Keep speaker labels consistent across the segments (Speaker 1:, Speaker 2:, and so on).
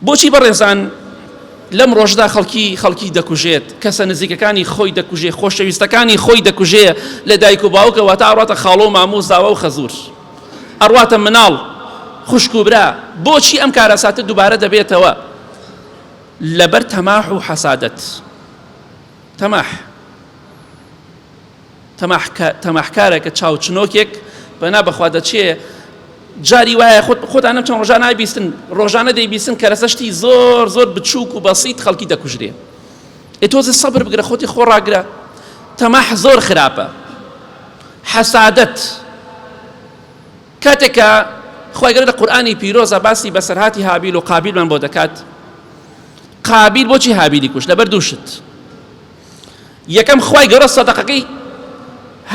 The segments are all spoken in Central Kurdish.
Speaker 1: بۆچی بەڕێزان لەم ڕۆژدا خەڵکی دەکوژێت، کەسە نزیکەکانی خۆی دەکوژێ، خۆشەویستەکانی خۆی دەکوژێ لە دایک و باوکەوە تا ئەڕاتە خاڵۆ و مامۆ زاوە و خەزور، ئەڕواتە مناڵ خوشک و برا. بۆچی ئەم کارەساتە دووبارە دەبێتەوە؟ لەبەر تەماح و حەسادەت. تەماحکارێکە چاوچنۆکێک بەنا بەخوا دەچێ جاری وایە خۆتانە چەند ڕۆژانە نایبیستن، ڕۆژانە دەیبیستن کە لەسەشتی زۆر بچووک و بەسیط خەڵکی دەکوژرێ. ئێتۆزە سەبر بگرە، خۆتی خۆڕاگرە. تەماح زۆر خراپە. حەسادەت کاتێکە خوای گەورە لە قورئانی پیرۆزە باسی بەسەرهاتی هابیل و قابیلمان بۆ دەکات. قابیل بۆچی هابیلی کوشت؟ لەبەر دوو شت. یەکەم خوای گەورە سەدەقەکەی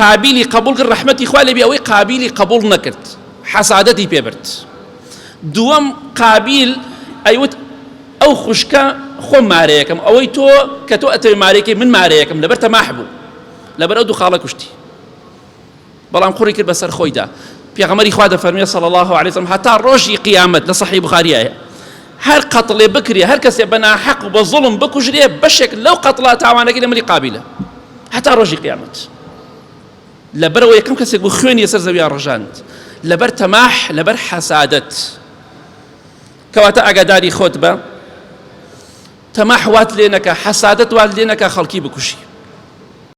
Speaker 1: هابیلی قبول کرد، ڕەحمەتی خوا لێبێ، ئەوەی قابیلی قبول نەکرد، حەسادەتی پێبرد. دووەم قابیل ئەیوت ئەو خوشکە خۆم مارەیەکەم، ئەوەی تۆ کە تۆ ئەتەوێ مارەیەکەی من مارەیەکەم، لەبەر تەماح بوو، لەبەر ئەو دوو خاڵە کوشتی. بەڵام قوڕی کرد بەسەر خۆیدا. پێغەمبەری خوا دەفەرمێ صلی الله علیه وسلم هەتا ڕۆژی قیامەت لە صحیح بوخاریایە هەر قەتڵێ بکرێ، هەر کەسێ بەناحەق و بە زوڵم بکوژرێ، بەشێک لەو قەتڵە تاوانەکەی لە ملی قابیلە هەتا ڕۆژی قیامەت. لەبەرەوە یەکەم کەسێک بوو خوێنی سەر زەویان ڕژاند، لەبەر تەماح، لەبەر حەسادەت. کەواتە ئاگاداری خۆت بە، تەماح وات لێ نەکە، حەسادەت وات لێ نەکە خەڵکی بکوژی.